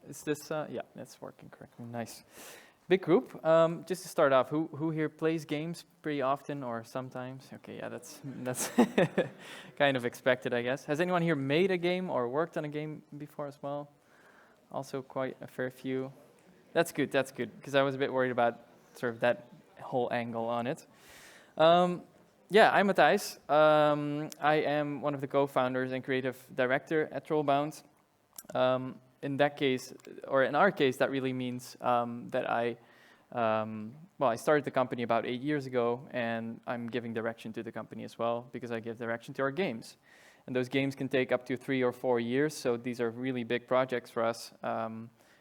Is this, yeah, that's working correctly, nice. Big group. Just to start off, who here plays games pretty often or sometimes? Okay, yeah, that's kind of expected, I guess. Has anyone here made a game or worked on a game before as well? Also quite a fair few. That's good, because I was a bit worried about sort of that whole angle on it. Yeah, I'm Matthijs. I am one of the co-founders and creative director at Twirlbound. In that case, or in our case, that really means that I started the company about 8 years ago, and I'm giving direction to the company as well, because I give direction to our games. And those games can take up to 3 or 4 years, so these are really big projects for us.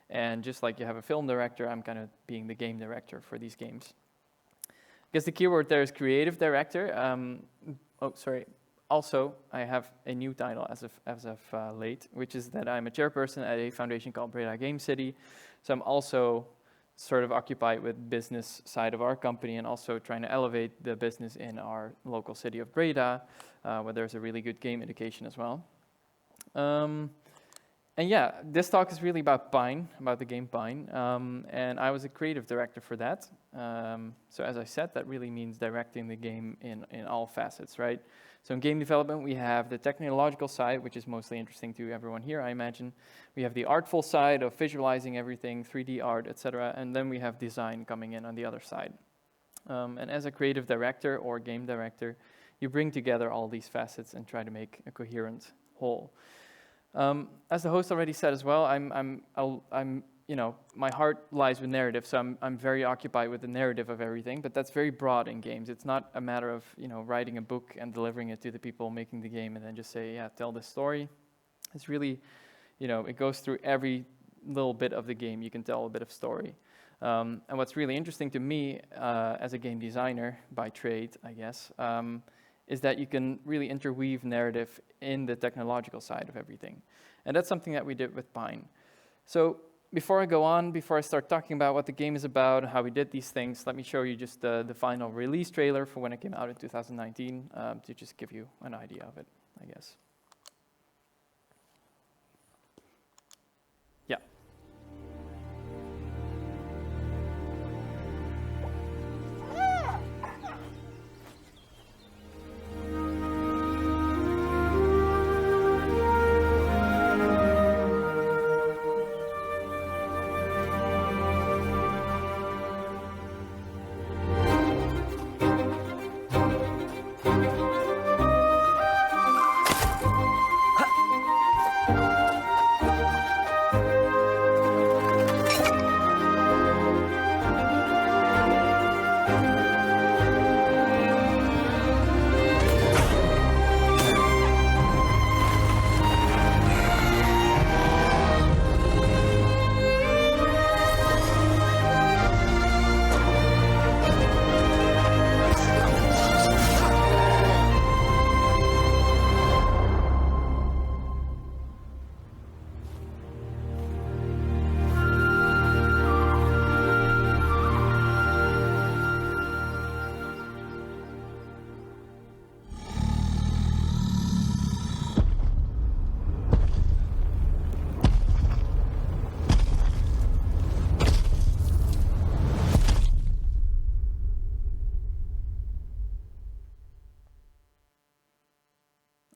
And just like you have a film director, I'm kind of being the game director for these games. I guess the keyword there is creative director. Also, I have a new title as of late, which is that I'm a chairperson at a foundation called Breda Game City. So I'm also sort of occupied with business side of our company and also trying to elevate the business in our local city of Breda, where there's a really good game education as well. And yeah, this talk is really about Pine, about the game Pine, and I was a creative director for that. So as I said, that really means directing the game in all facets, right? So in game development, we have the technological side, which is mostly interesting to everyone here, I imagine. We have the artful side of visualizing everything, 3D art, etc., and then we have design coming in on the other side. And as a creative director or game director, you bring together all these facets and try to make a coherent whole. As the host already said as well, my heart lies with narrative, so I'm very occupied with the narrative of everything, but that's very broad in games. It's not a matter of, writing a book and delivering it to the people making the game and then just say, yeah, tell this story. It's really, it goes through every little bit of the game. You can tell a bit of story. And what's really interesting to me, as a game designer by trade, I guess, is that you can really interweave narrative in the technological side of everything. And that's something that we did with Pine. So before I start talking about what the game is about and how we did these things, let me show you just the final release trailer for when it came out in 2019, to just give you an idea of it, I guess. Yeah.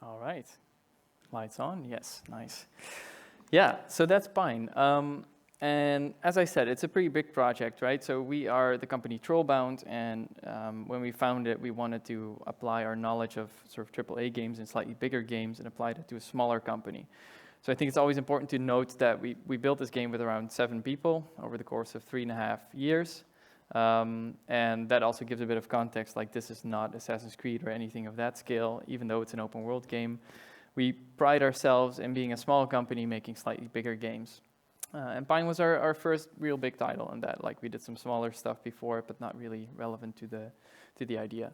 All right, lights on, yes, nice. Yeah, so that's Pine. And as I said, it's a pretty big project, right? So we are the company Twirlbound, and when we found it, we wanted to apply our knowledge of sort of AAA games and slightly bigger games and apply it to a smaller company. So I think it's always important to note that we built this game with around 7 people over the course of 3.5 years. And that also gives a bit of context, like this is not Assassin's Creed or anything of that scale, even though it's an open world game. We pride ourselves in being a small company making slightly bigger games. And Pine was our first real big title in that. Like we did some smaller stuff before, but not really relevant to the idea.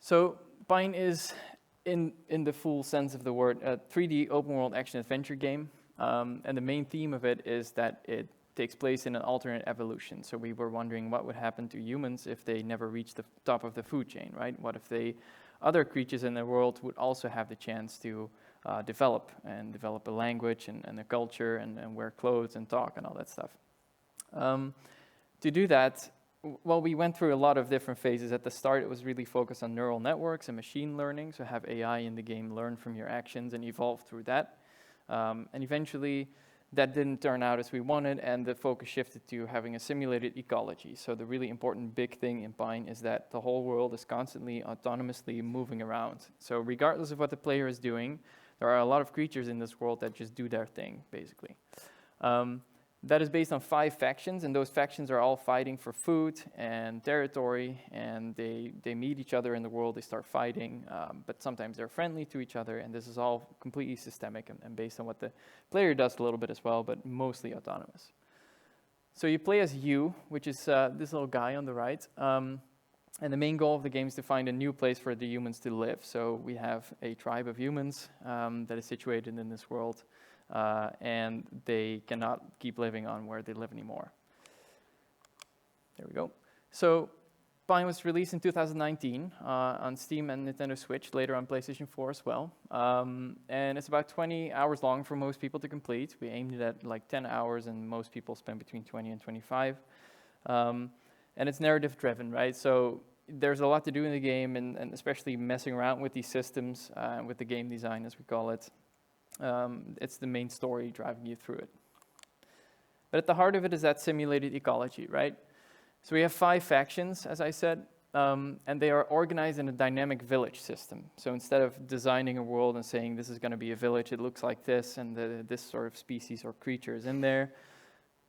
So Pine is, in the full sense of the word, a 3D open world action adventure game. And the main theme of it is that it takes place in an alternate evolution. So we were wondering what would happen to humans if they never reached the top of the food chain, right? What if other creatures in the world would also have the chance to develop a language and a culture and wear clothes and talk and all that stuff. To do that, well, we went through a lot of different phases. At the start, it was really focused on neural networks and machine learning, so have AI in the game learn from your actions and evolve through that. And eventually, that didn't turn out as we wanted, and the focus shifted to having a simulated ecology. So the really important big thing in Pine is that the whole world is constantly autonomously moving around. So regardless of what the player is doing, there are a lot of creatures in this world that just do their thing, basically. That is based on 5 factions, and those factions are all fighting for food and territory, and they meet each other in the world, they start fighting, but sometimes they're friendly to each other, and this is all completely systemic and based on what the player does a little bit as well, but mostly autonomous. So you play as you, which is this little guy on the right, and the main goal of the game is to find a new place for the humans to live. So we have a tribe of humans that is situated in this world, and they cannot keep living on where they live anymore. There we go. So Pine was released in 2019 on Steam and Nintendo Switch, later on PlayStation 4 as well. And it's about 20 hours long for most people to complete. We aimed it at like 10 hours, and most people spend between 20 and 25. And it's narrative driven, right? So there's a lot to do in the game, and especially messing around with these systems, with the game design, as we call it. It's the main story driving you through it. But at the heart of it is that simulated ecology, right? So we have 5 factions, as I said, and they are organized in a dynamic village system. So instead of designing a world and saying this is going to be a village, it looks like this, and this sort of species or creature is in there,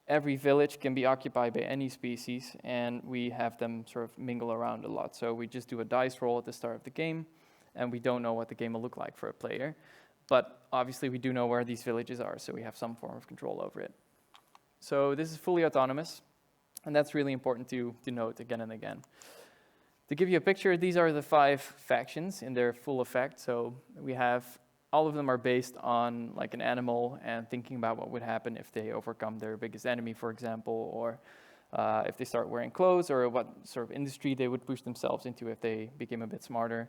every village can be occupied by any species, and we have them sort of mingle around a lot. So we just do a dice roll at the start of the game, and we don't know what the game will look like for a player. But obviously we do know where these villages are, so we have some form of control over it. So this is fully autonomous, and that's really important to note again and again. To give you a picture, these are the 5 factions in their full effect. So we have, all of them are based on like an animal and thinking about what would happen if they overcome their biggest enemy, for example, or if they start wearing clothes, or what sort of industry they would push themselves into if they became a bit smarter.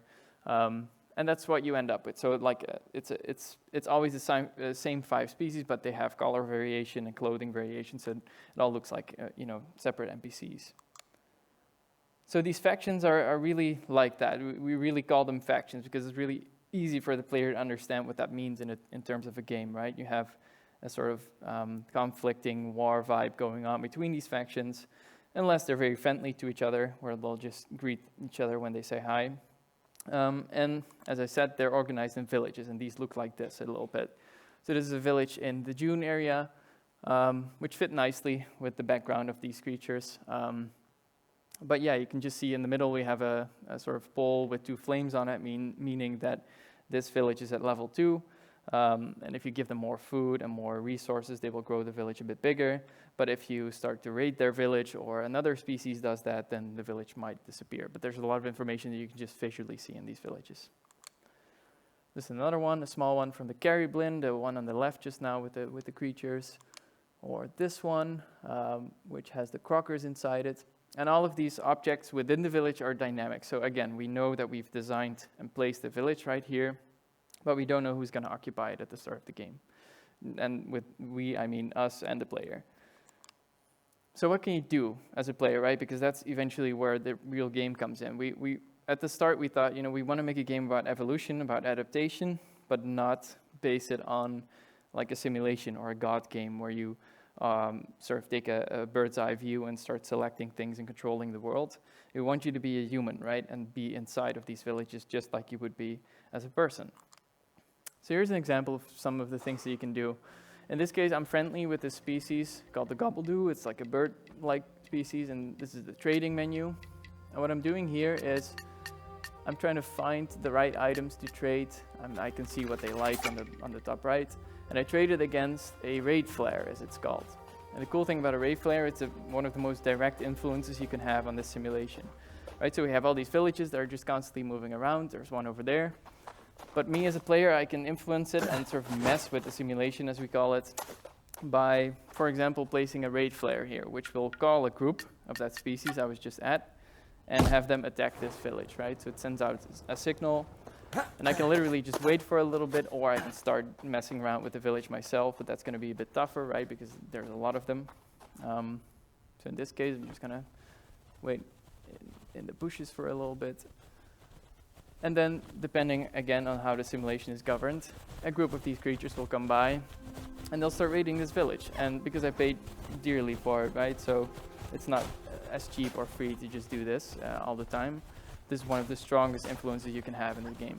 And that's what you end up with. So like it's always the same 5 species, but they have color variation and clothing variation, so it all looks like separate NPCs. So these factions are really like that. We really call them factions because it's really easy for the player to understand what that means in terms of a game, right? You have a sort of conflicting war vibe going on between these factions, unless they're very friendly to each other, where they'll just greet each other when they say hi. And as I said, they're organized in villages, and these look like this a little bit. So this is a village in the Dune area, which fit nicely with the background of these creatures. But yeah, you can just see in the middle we have a sort of pole with 2 flames on it, meaning that this village is at level 2. And if you give them more food and more resources, they will grow the village a bit bigger. But if you start to raid their village or another species does that, then the village might disappear. But there's a lot of information that you can just visually see in these villages. This is another one, a small one from the Carry Blinn, the one on the left just now with the creatures. Or this one, which has the crockers inside it. And all of these objects within the village are dynamic. So again, we know that we've designed and placed the village right here, but we don't know who's going to occupy it at the start of the game. And with we, I mean us and the player. So what can you do as a player, right? Because that's eventually where the real game comes in. We at the start, we thought, we want to make a game about evolution, about adaptation, but not base it on like a simulation or a God game where you sort of take a bird's eye view and start selecting things and controlling the world. We want you to be a human, right? And be inside of these villages just like you would be as a person. So here's an example of some of the things that you can do. In this case, I'm friendly with this species called the gobbledoo. It's like a bird-like species, and this is the trading menu. And what I'm doing here is I'm trying to find the right items to trade. I can see what they like on the top right. And I trade it against a raid flare, as it's called. And the cool thing about a raid flare, it's one of the most direct influences you can have on this simulation. Right, so we have all these villages that are just constantly moving around. There's one over there. But me as a player, I can influence it and sort of mess with the simulation, as we call it, by, for example, placing a raid flare here, which will call a group of that species I was just at and have them attack this village, right? So it sends out a signal, And I can literally just wait for a little bit, or I can start messing around with the village myself, but that's going to be a bit tougher, right, because there's a lot of them. So in this case, I'm just going to wait in the bushes for a little bit. And then, depending, again, on how the simulation is governed, a group of these creatures will come by, and they'll start raiding this village. And because I paid dearly for it, right, so it's not as cheap or free to just do this all the time. This is one of the strongest influences you can have in the game.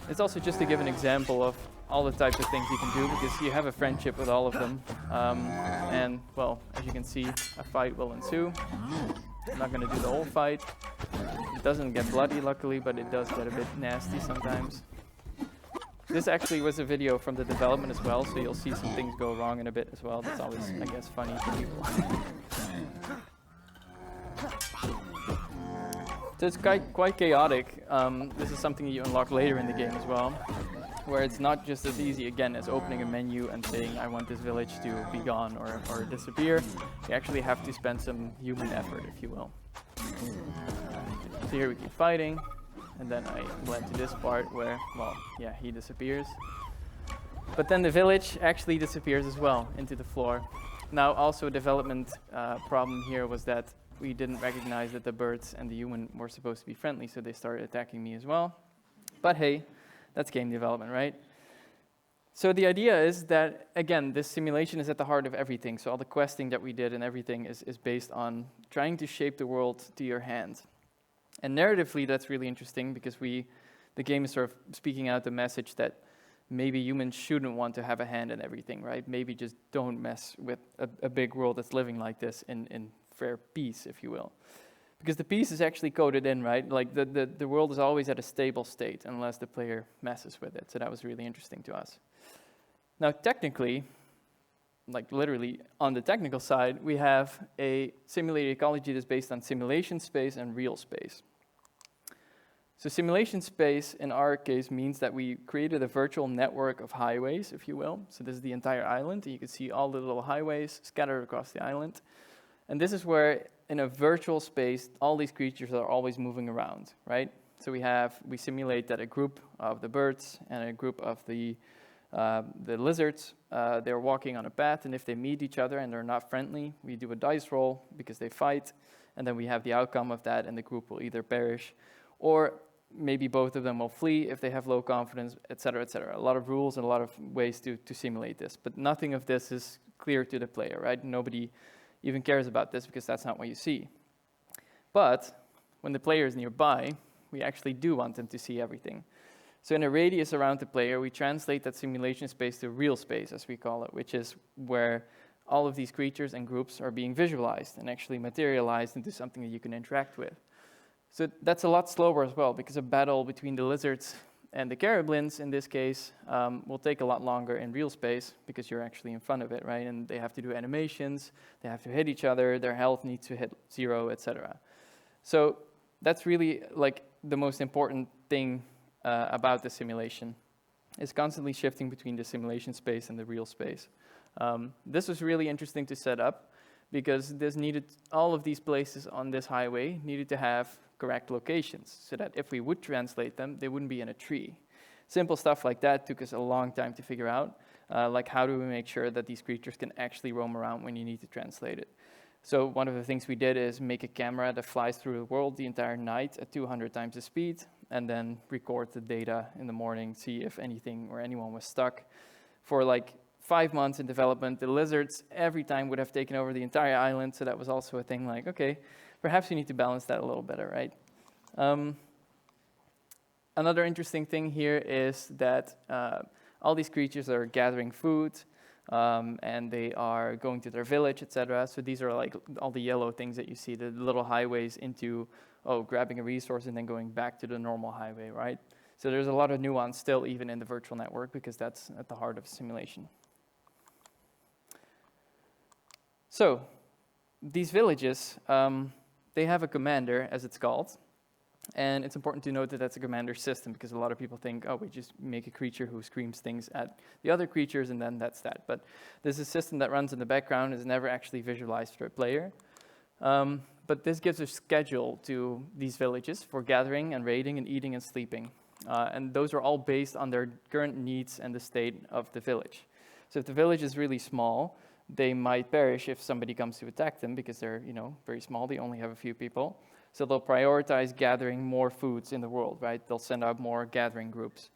It's also just to give an example of all the types of things you can do, because you have a friendship with all of them. And, well, as you can see, a fight will ensue. I'm not going to do the whole fight. It doesn't get bloody, luckily, but it does get a bit nasty sometimes. This actually was a video from the development as well, so you'll see some things go wrong in a bit as well. That's always, I guess, funny for people. So it's quite chaotic. This is something you unlock later in the game as well, where it's not just as easy, again, as opening a menu and saying, I want this village to be gone or disappear. You actually have to spend some human effort, if you will. So here we keep fighting, and then I went to this part where, well, yeah, he disappears. But then the village actually disappears as well into the floor. Now, also a development problem here was that we didn't recognize that the birds and the human were supposed to be friendly, so they started attacking me as well. But hey, that's game development, right? So the idea is that, again, this simulation is at the heart of everything. So all the questing that we did and everything is based on trying to shape the world to your hand. And narratively, that's really interesting because the game is sort of speaking out the message that maybe humans shouldn't want to have a hand in everything, right? Maybe just don't mess with a big world that's living like this in fair peace, if you will. Because the peace is actually coded in, right? Like the world is always at a stable state unless the player messes with it. So that was really interesting to us. Now, technically, like literally on the technical side, we have a simulated ecology that's based on simulation space and real space. So simulation space, in our case, means that we created a virtual network of highways, if you will. So this is the entire island, and you can see all the little highways scattered across the island. And this is where, in a virtual space, all these creatures are always moving around, right? So we simulate that a group of the birds and a group of the lizards, they're walking on a path, and if they meet each other and they're not friendly, we do a dice roll because they fight, and then we have the outcome of that, and the group will either perish, or maybe both of them will flee if they have low confidence, etc., etc. A lot of rules and a lot of ways to simulate this, but nothing of this is clear to the player, right? Nobody even cares about this because that's not what you see. But when the player is nearby, we actually do want them to see everything. So in a radius around the player, we translate that simulation space to real space, as we call it, which is where all of these creatures and groups are being visualized and actually materialized into something that you can interact with. So that's a lot slower as well, because a battle between the lizards and the carablins, in this case, will take a lot longer in real space because you're actually in front of it, right? And they have to do animations, they have to hit each other, their health needs to hit 0, etc. So that's really like the most important thing about the simulation. It's constantly shifting between the simulation space and the real space. This was really interesting to set up because all of these places on this highway needed to have correct locations so that if we would translate them, they wouldn't be in a tree. Simple stuff like that took us a long time to figure out, like how do we make sure that these creatures can actually roam around when you need to translate it. So one of the things we did is make a camera that flies through the world the entire night at 200 times the speed, and then record the data in the morning, see if anything or anyone was stuck. For like 5 months in development, the lizards every time would have taken over the entire island, so that was also a thing like, okay, perhaps you need to balance that a little better, right? Another interesting thing here is that all these creatures are gathering food, and they are going to their village, etc. So these are like all the yellow things that you see, the little highways into, grabbing a resource and then going back to the normal highway, right? So there's a lot of nuance still even in the virtual network because that's at the heart of simulation. So these villages, they have a commander, as it's called. And it's important to note that that's a commander system because a lot of people think, we just make a creature who screams things at the other creatures and then that's that. But this is a system that runs in the background, is never actually visualized for a player. But this gives a schedule to these villages for gathering and raiding and eating and sleeping. And those are all based on their current needs and the state of the village. So if the village is really small, they might perish if somebody comes to attack them because they're, very small. They only have a few people. So they'll prioritize gathering more foods in the world, right? They'll send out more gathering groups.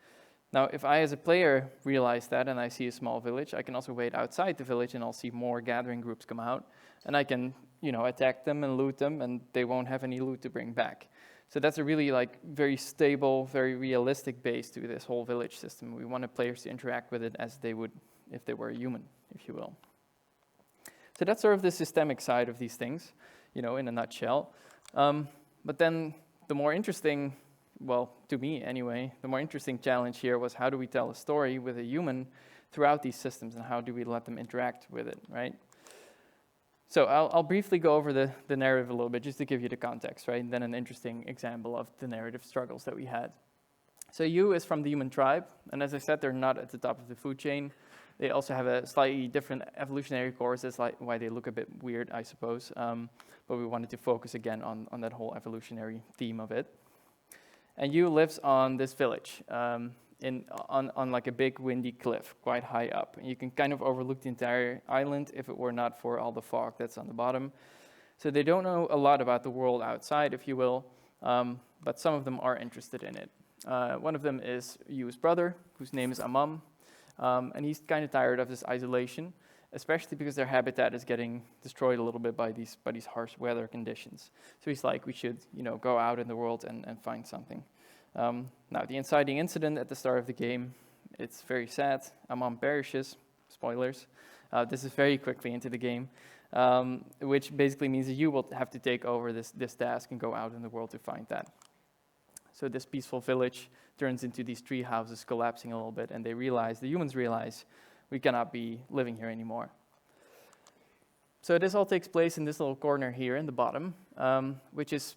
Now, if I as a player realize that and I see a small village, I can also wait outside the village and I'll see more gathering groups come out. And I can, attack them and loot them, and they won't have any loot to bring back. So that's a really very stable, very realistic base to this whole village system. We want the players to interact with it as they would if they were a human, if you will. So that's sort of the systemic side of these things, in a nutshell. But then the more interesting, well, to me anyway, the more interesting challenge here was how do we tell a story with a human throughout these systems, and how do we let them interact with it, right? So I'll briefly go over the narrative a little bit just to give you the context, right? And then an interesting example of the narrative struggles that we had. So you is from the human tribe, and as I said, they're not at the top of the food chain. They also have a slightly different evolutionary course. That's why they look a bit weird, I suppose. But we wanted to focus again on that whole evolutionary theme of it. And you lives on this village, on like a big windy cliff, quite high up. And you can kind of overlook the entire island if it were not for all the fog that's on the bottom. So they don't know a lot about the world outside, if you will, but some of them are interested in it. One of them is Yu's brother, whose name is Amam, and he's kind of tired of this isolation, especially because their habitat is getting destroyed a little bit by these harsh weather conditions. So he's like, we should, go out in the world and find something. Now, the inciting incident at the start of the game, it's very sad. Amam perishes. Spoilers. This is very quickly into the game, which basically means that you will have to take over this task and go out in the world to find that. So this peaceful village turns into these tree houses collapsing a little bit, and the humans realize, we cannot be living here anymore. So this all takes place in this little corner here in the bottom, which is,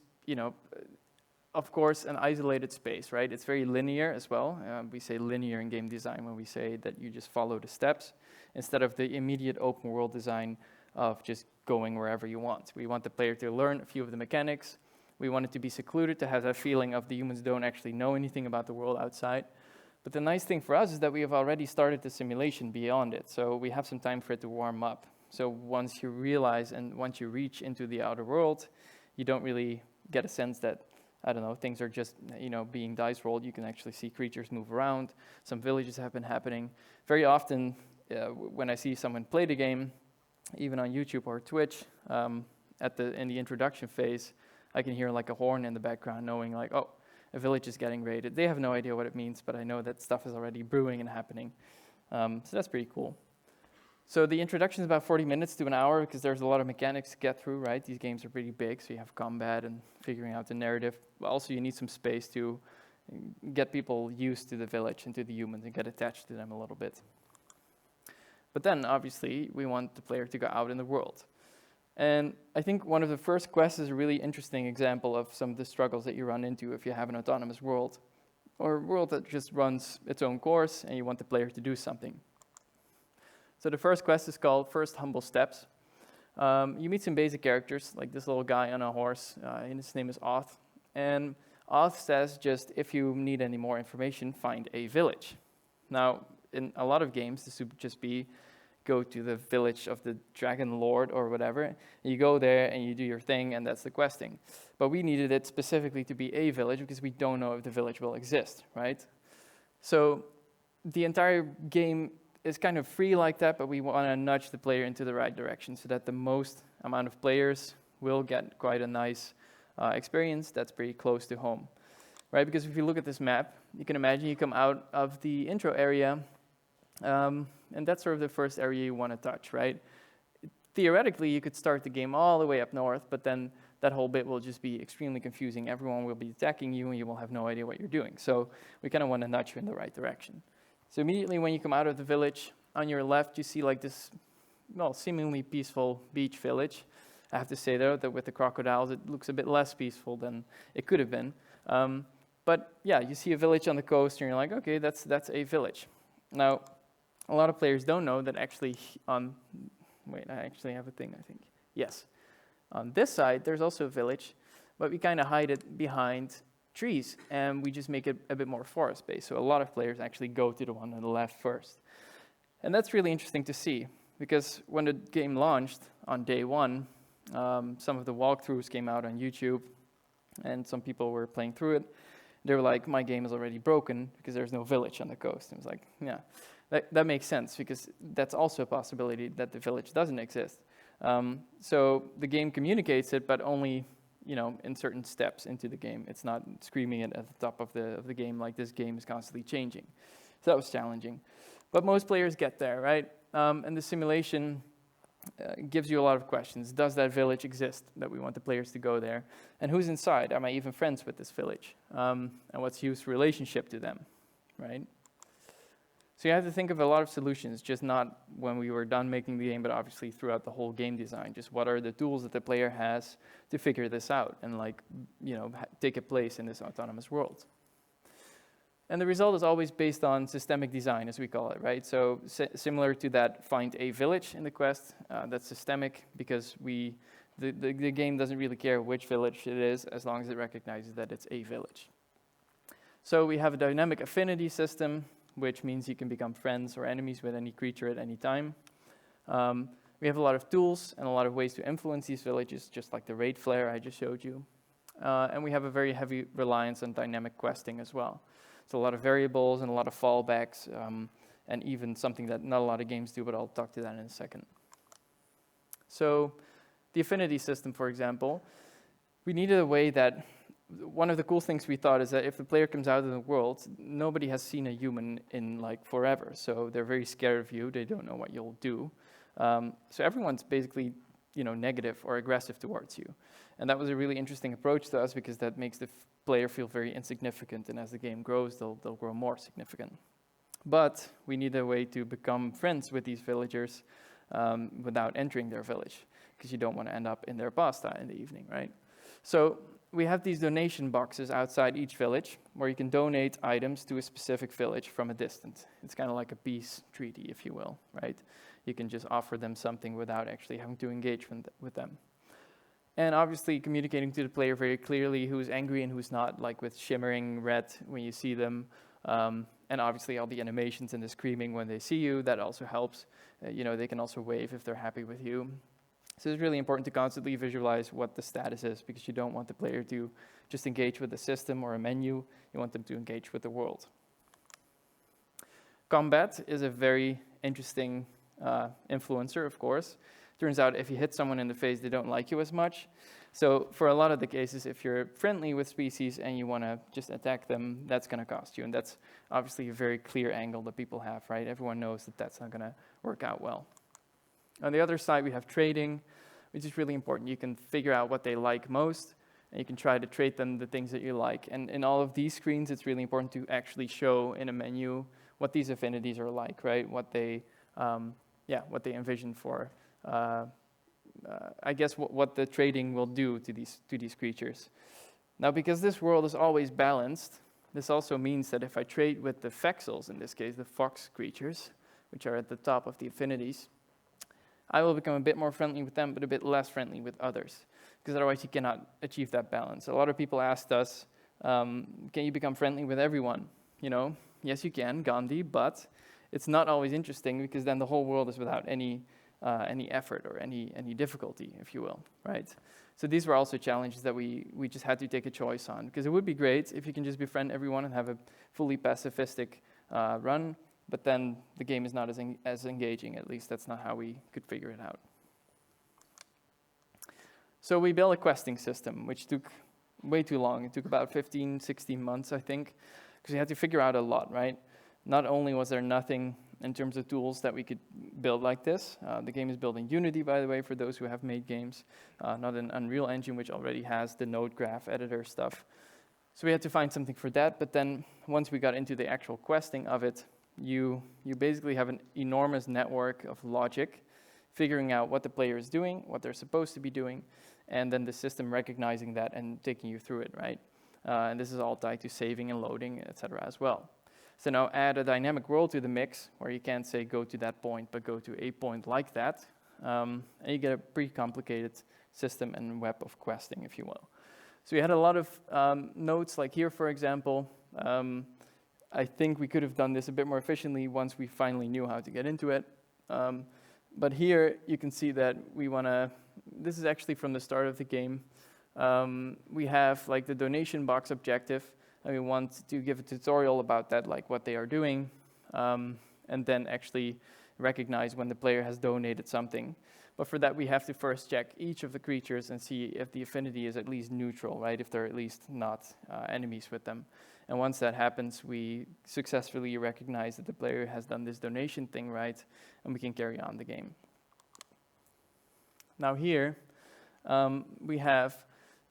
of course, an isolated space, right? It's very linear as well. We say linear in game design when we say that you just follow the steps instead of the immediate open world design of just going wherever you want. We want the player to learn a few of the mechanics. We want it to be secluded, to have that feeling of the humans don't actually know anything about the world outside. But the nice thing for us is that we have already started the simulation beyond it, so we have some time for it to warm up. So once you realize and once you reach into the outer world, you don't really get a sense that, things are just, being dice rolled. You can actually see creatures move around. Some villages have been happening. Very often, when I see someone play the game, even on YouTube or Twitch, in the introduction phase, I can hear like a horn in the background, knowing like, oh, a village is getting raided. They have no idea what it means, but I know that stuff is already brewing and happening. So that's pretty cool. So the introduction is about 40 minutes to an hour because there's a lot of mechanics to get through, right? These games are pretty big, so you have combat and figuring out the narrative. But also you need some space to get people used to the village and to the humans and get attached to them a little bit. But then, obviously, we want the player to go out in the world. And I think one of the first quests is a really interesting example of some of the struggles that you run into if you have an autonomous world, or a world that just runs its own course and you want the player to do something. So the first quest is called First Humble Steps. You meet some basic characters, like this little guy on a horse, and his name is Oth. And Oth says just, if you need any more information, find a village. Now, in a lot of games, this would just be go to the village of the Dragon Lord or whatever. And you go there and you do your thing, and that's the questing. But we needed it specifically to be a village because we don't know if the village will exist, right? So the entire game is kind of free like that, but we want to nudge the player into the right direction so that the most amount of players will get quite a nice experience that's pretty close to home, right? Because if you look at this map, you can imagine you come out of the intro area, and that's sort of the first area you want to touch, right? Theoretically, you could start the game all the way up north, but then that whole bit will just be extremely confusing. Everyone will be attacking you, and you will have no idea what you're doing. So we kind of want to nudge you in the right direction. So immediately when you come out of the village, on your left, you see like this, well, seemingly peaceful beach village. I have to say, though, that with the crocodiles, it looks a bit less peaceful than it could have been. But yeah, you see a village on the coast, and you're like, okay, that's a village. Now, a lot of players don't know that actually wait, I actually have a thing, I think. Yes. On this side, there's also a village, but we kind of hide it behind trees, and we just make it a bit more forest-based. So a lot of players actually go to the one on the left first. And that's really interesting to see, because when the game launched on day one, some of the walkthroughs came out on YouTube, and some people were playing through it. They were like, my game is already broken because there's no village on the coast. And it was like, yeah, that makes sense, because that's also a possibility that the village doesn't exist. So the game communicates it, but only in certain steps into the game. It's not screaming it at the top of the game like this game is constantly changing. So that was challenging. But most players get there, right? And the simulation gives you a lot of questions. Does that village exist that we want the players to go there? And who's inside? Am I even friends with this village? And what's Hugh's relationship to them, right? So you have to think of a lot of solutions, just not when we were done making the game, but obviously throughout the whole game design. Just what are the tools that the player has to figure this out and take a place in this autonomous world. And the result is always based on systemic design, as we call it, right? So similar to that find a village in the quest, that's systemic, because the game doesn't really care which village it is as long as it recognizes that it's a village. So we have a dynamic affinity system, which means you can become friends or enemies with any creature at any time. We have a lot of tools and a lot of ways to influence these villages, just like the raid flare I just showed you. And we have a very heavy reliance on dynamic questing as well. So a lot of variables and a lot of fallbacks, and even something that not a lot of games do, but I'll talk to that in a second. So the affinity system, for example, we needed a way that, one of the cool things we thought is that if the player comes out in the world, nobody has seen a human in forever. So they're very scared of you. They don't know what you'll do. So everyone's basically, negative or aggressive towards you. And that was a really interesting approach to us, because that makes the player feel very insignificant. And as the game grows, they'll grow more significant. But we need a way to become friends with these villagers without entering their village, because you don't want to end up in their pasta in the evening, right? So we have these donation boxes outside each village where you can donate items to a specific village from a distance. It's kind of like a peace treaty, if you will, right? You can just offer them something without actually having to engage with them. And obviously communicating to the player very clearly who's angry and who's not, like with shimmering red when you see them. And obviously all the animations and the screaming when they see you, that also helps. They can also wave if they're happy with you. So it's really important to constantly visualize what the status is, because you don't want the player to just engage with the system or a menu. You want them to engage with the world. Combat is a very interesting influencer, of course. Turns out if you hit someone in the face, they don't like you as much. So for a lot of the cases, if you're friendly with species and you want to just attack them, that's going to cost you. And that's obviously a very clear angle that people have, right? Everyone knows that that's not going to work out well. On the other side, we have trading, which is really important. You can figure out what they like most, and you can try to trade them the things that you like. And in all of these screens, it's really important to actually show in a menu what these affinities are like, right? What they envision for. I guess what the trading will do to these creatures. Now, because this world is always balanced, this also means that if I trade with the Fexels, in this case, the fox creatures, which are at the top of the affinities, I will become a bit more friendly with them, but a bit less friendly with others, because otherwise you cannot achieve that balance. A lot of people asked us, can you become friendly with everyone? Yes, you can, Gandhi, but it's not always interesting, because then the whole world is without any effort or any difficulty, if you will, right? So these were also challenges that we just had to take a choice on, because it would be great if you can just befriend everyone and have a fully pacifistic run, but then the game is not as engaging. At least that's not how we could figure it out. So we built a questing system, which took way too long. It took about 15, 16 months, I think, because we had to figure out a lot, right? Not only was there nothing in terms of tools that we could build like this. The game is built in Unity, by the way, for those who have made games, not an Unreal Engine, which already has the node graph editor stuff. So we had to find something for that, but then once we got into the actual questing of it, you basically have an enormous network of logic, figuring out what the player is doing, what they're supposed to be doing, and then the system recognizing that and taking you through it, right? And this is all tied to saving and loading, etc. as well. So now add a dynamic world to the mix, where you can't say go to that point, but go to a point like that, and you get a pretty complicated system and web of questing, if you will. So we had a lot of notes, like here, for example. I think we could have done this a bit more efficiently once we finally knew how to get into it. But here you can see that we want to, this is actually from the start of the game. We have like the donation box objective, and we want to give a tutorial about that, like what they are doing, and then actually recognize when the player has donated something. But for that, we have to first check each of the creatures and see if the affinity is at least neutral, right? If they're at least not enemies with them. And once that happens, we successfully recognize that the player has done this donation thing right, and we can carry on the game. Now here, we have,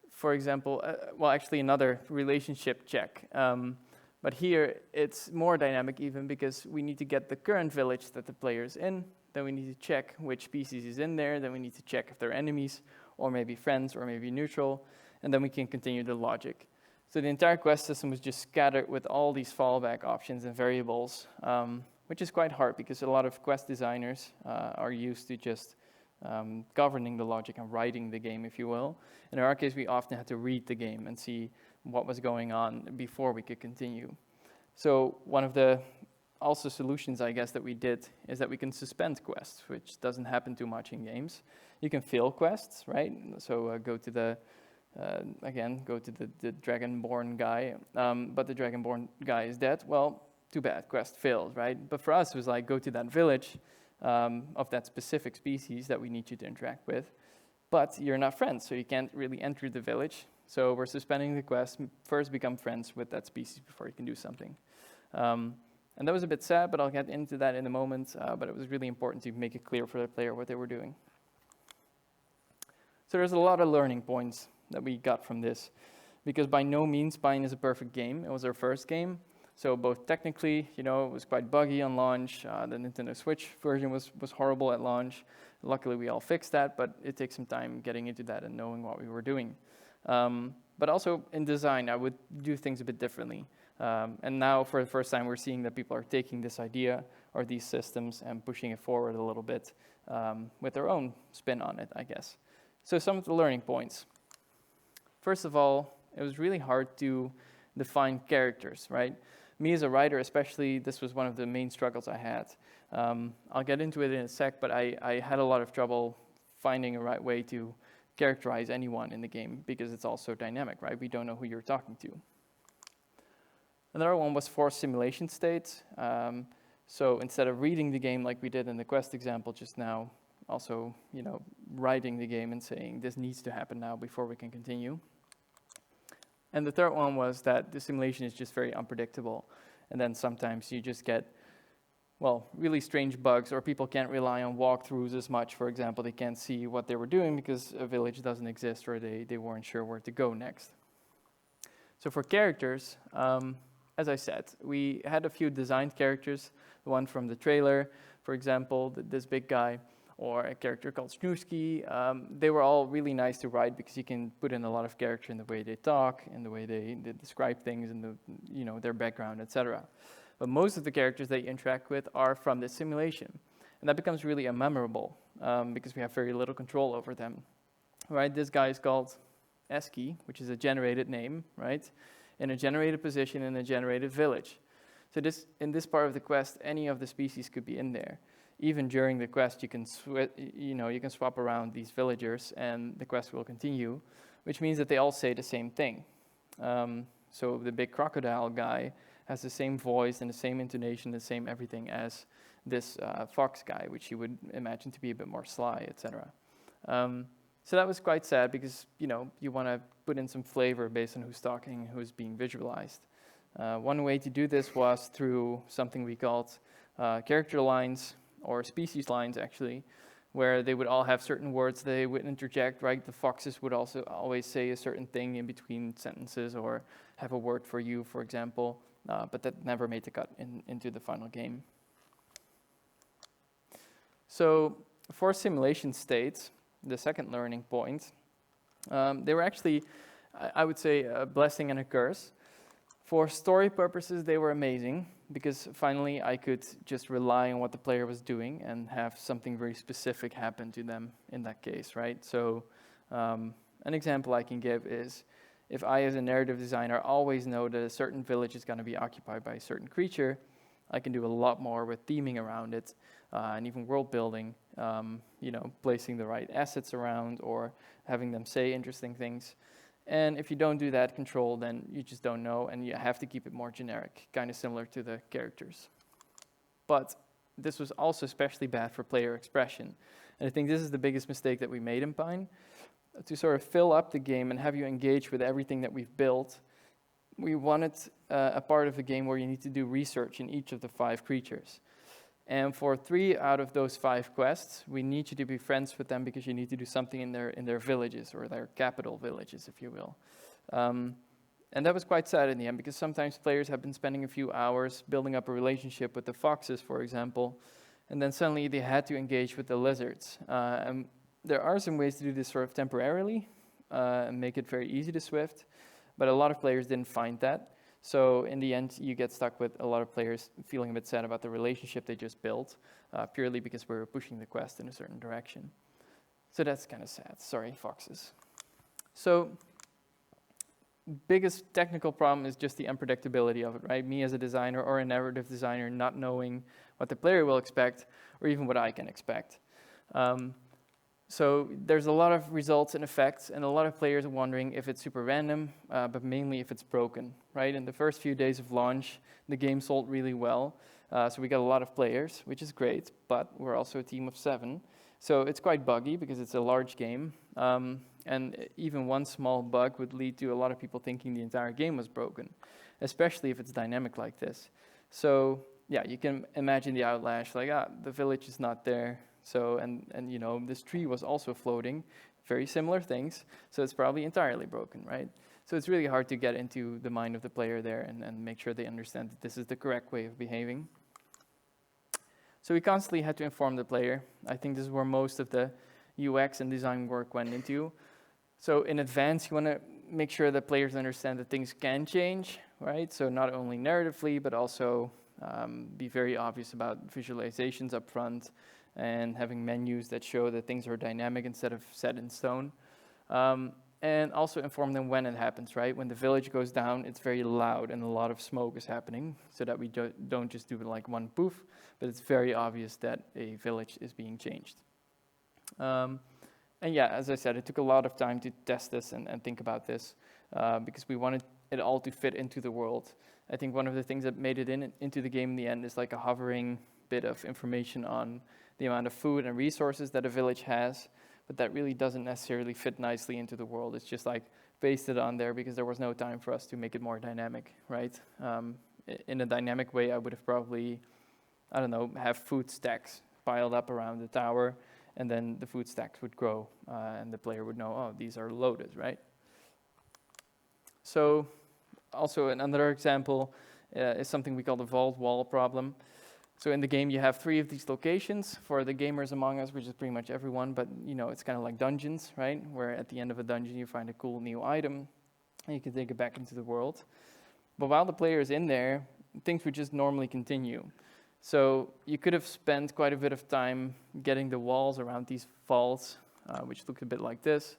for example, well, actually another relationship check. But here, it's more dynamic even because we need to get the current village that the player's in, then we need to check which species is in there, then we need to check if they're enemies, or maybe friends, or maybe neutral, and then we can continue the logic. So the entire quest system was just scattered with all these fallback options and variables, which is quite hard because a lot of quest designers are used to just governing the logic and writing the game, if you will. In our case, we often had to read the game and see what was going on before we could continue. So one of the also solutions, I guess, that we did is that we can suspend quests, which doesn't happen too much in games. You can fail quests, right? So go to the Dragonborn guy, but the Dragonborn guy is dead. Well, too bad, quest failed, right? But for us, it was like, go to that village of that specific species that we need you to interact with, but you're not friends, so you can't really enter the village. So we're suspending the quest, first become friends with that species before you can do something. And that was a bit sad, but I'll get into that in a moment, but it was really important to make it clear for the player what they were doing. So there's a lot of learning points that we got from this, because by no means Pine is a perfect game. It was our first game, so both technically, it was quite buggy on launch. The Nintendo Switch version was horrible at launch. Luckily, we all fixed that, but it takes some time getting into that and knowing what we were doing. But also in design, I would do things a bit differently. And now, for the first time, we're seeing that people are taking this idea or these systems and pushing it forward a little bit with their own spin on it, I guess. So some of the learning points. First of all, it was really hard to define characters, right? Me as a writer especially, this was one of the main struggles I had. I'll get into it in a sec, but I had a lot of trouble finding a right way to characterize anyone in the game because it's all so dynamic, right? We don't know who you're talking to. Another one was forced simulation states. So instead of reading the game like we did in the quest example just now, also, writing the game and saying this needs to happen now before we can continue. And the third one was that the simulation is just very unpredictable. And then sometimes you just get, really strange bugs, or people can't rely on walkthroughs as much. For example, they can't see what they were doing because a village doesn't exist, or they weren't sure where to go next. So for characters, as I said, we had a few designed characters. The one from the trailer, for example, this big guy, or a character called Snoosky. They were all really nice to write because you can put in a lot of character in the way they talk, in the way they describe things, and their background, etc. But most of the characters that you interact with are from this simulation, and that becomes really unmemorable because we have very little control over them. Right? This guy is called Eski, which is a generated name, right? In a generated position in a generated village. So in this part of the quest, any of the species could be in there. Even during the quest, you can swap around these villagers, and the quest will continue, which means that they all say the same thing. So the big crocodile guy has the same voice and the same intonation, the same everything as this fox guy, which you would imagine to be a bit more sly, etc. So that was quite sad because you want to put in some flavor based on who's talking and who's being visualized. One way to do this was through something we called character lines, or species lines actually, where they would all have certain words they would interject, right? The foxes would also always say a certain thing in between sentences or have a word for you, for example, but that never made the cut into the final game. So for simulation states, the second learning point, they were actually, I would say, a blessing and a curse. For story purposes, they were amazing because finally I could just rely on what the player was doing and have something very specific happen to them in that case, right? So an example I can give is if I, as a narrative designer, always know that a certain village is going to be occupied by a certain creature, I can do a lot more with theming around it, and even world building, placing the right assets around or having them say interesting things. And if you don't do that control, then you just don't know, and you have to keep it more generic, kind of similar to the characters. But this was also especially bad for player expression. And I think this is the biggest mistake that we made in Pine. To sort of fill up the game and have you engage with everything that we've built, we wanted a part of the game where you need to do research in each of the 5 creatures. And for 3 out of those 5 quests, we need you to be friends with them because you need to do something in their villages, or their capital villages, if you will. And that was quite sad in the end, because sometimes players have been spending a few hours building up a relationship with the foxes, for example, and then suddenly they had to engage with the lizards. And there are some ways to do this sort of temporarily and make it very easy to Swift, but a lot of players didn't find that. So in the end, you get stuck with a lot of players feeling a bit sad about the relationship they just built, purely because we were pushing the quest in a certain direction. So that's kind of sad. Sorry, foxes. So biggest technical problem is just the unpredictability of it, right? Me as a designer or a narrative designer not knowing what the player will expect, or even what I can expect. So there's a lot of results and effects, and a lot of players are wondering if it's super random, but mainly if it's broken, right? In the first few days of launch, the game sold really well, so we got a lot of players, which is great, but we're also a team of 7. So it's quite buggy because it's a large game, and even one small bug would lead to a lot of people thinking the entire game was broken, especially if it's dynamic like this. So yeah, you can imagine the outlash, like, the village is not there. So, and this tree was also floating, very similar things, so it's probably entirely broken, right? So it's really hard to get into the mind of the player there and make sure they understand that this is the correct way of behaving. So we constantly had to inform the player. I think this is where most of the UX and design work went into. So in advance, you want to make sure that players understand that things can change, right? So not only narratively, but also be very obvious about visualizations up front, and having menus that show that things are dynamic instead of set in stone. And also inform them when it happens, right? When the village goes down, it's very loud and a lot of smoke is happening, so that we don't just do like one poof, but it's very obvious that a village is being changed. And yeah, as I said, it took a lot of time to test this and think about this, because we wanted it all to fit into the world. I think one of the things that made it into the game in the end is like a hovering bit of information on the amount of food and resources that a village has, but that really doesn't necessarily fit nicely into the world. It's just like pasted on there because there was no time for us to make it more dynamic, right? In a dynamic way, I would have probably, I don't know, have food stacks piled up around the tower, and then the food stacks would grow, and the player would know, oh, these are loaded, right? So also another example is something we call the vault wall problem. So in the game, you have 3 of these locations for the gamers among us, which is pretty much everyone, but it's kind of like dungeons, right? Where at the end of a dungeon, you find a cool new item, and you can take it back into the world. But while the player is in there, things would just normally continue. So you could have spent quite a bit of time getting the walls around these vaults, which look a bit like this,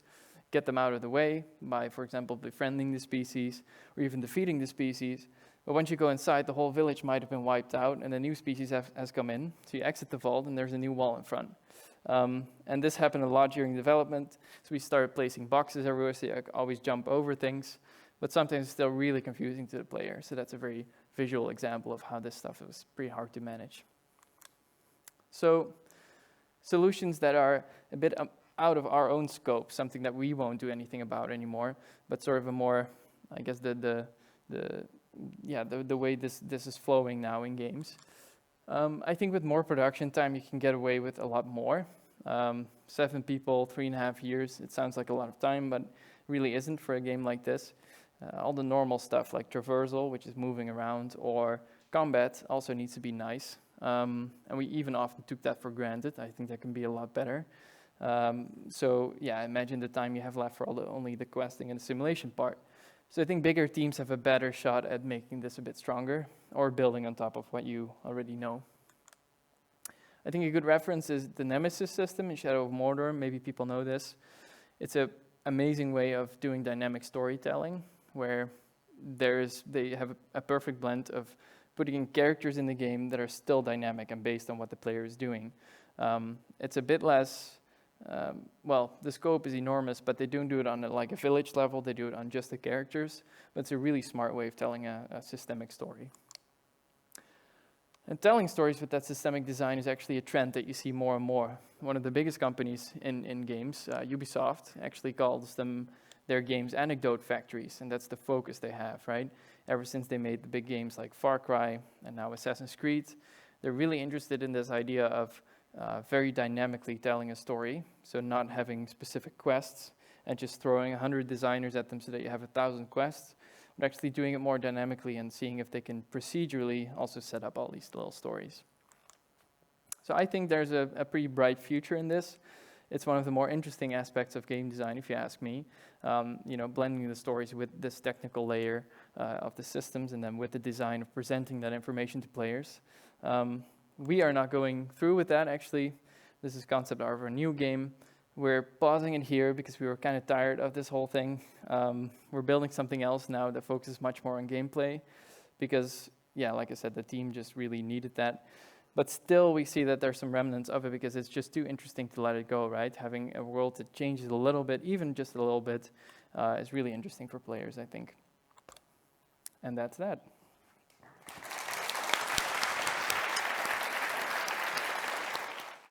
get them out of the way by, for example, befriending the species, or even defeating the species. But once you go inside, the whole village might have been wiped out, and a new species has come in. So you exit the vault, and there's a new wall in front. And this happened a lot during development. So we started placing boxes everywhere, so you always jump over things. But sometimes it's still really confusing to the player. So that's a very visual example of how this stuff was pretty hard to manage. So solutions that are a bit out of our own scope, something that we won't do anything about anymore, but sort of a more, I guess, the way this is flowing now in games. I think with more production time, you can get away with a lot more. 7 people, 3.5 years, it sounds like a lot of time, but really isn't for a game like this. All the normal stuff like traversal, which is moving around, or combat also needs to be nice. And we even often took that for granted. I think that can be a lot better. So yeah, imagine the time you have left for only the questing and the simulation part. So I think bigger teams have a better shot at making this a bit stronger, or building on top of what you already know. I think a good reference is the Nemesis system in Shadow of Mordor. Maybe people know this. It's a amazing way of doing dynamic storytelling, where they have a perfect blend of putting in characters in the game that are still dynamic and based on what the player is doing. It's a bit less, well, the scope is enormous, but they don't do it on like a village level, they do it on just the characters, but it's a really smart way of telling a systemic story. And telling stories with that systemic design is actually a trend that you see more and more. One of the biggest companies in games, Ubisoft, actually calls them their games anecdote factories, and that's the focus they have, right? Ever since they made the big games like Far Cry and now Assassin's Creed, they're really interested in this idea of very dynamically telling a story, so not having specific quests and just throwing 100 designers at them so that you have 1,000 quests, but actually doing it more dynamically and seeing if they can procedurally also set up all these little stories. So I think there's a pretty bright future in this. It's one of the more interesting aspects of game design, if you ask me. Blending the stories with this technical layer of the systems, and then with the design of presenting that information to players. We are not going through with that, actually. This is concept art of our new game. We're pausing it here because we were kind of tired of this whole thing. We're building something else now that focuses much more on gameplay because, yeah, like I said, the team just really needed that. But still, we see that there's some remnants of it because it's just too interesting to let it go, right? Having a world that changes a little bit, even just a little bit, is really interesting for players, I think. And that's that.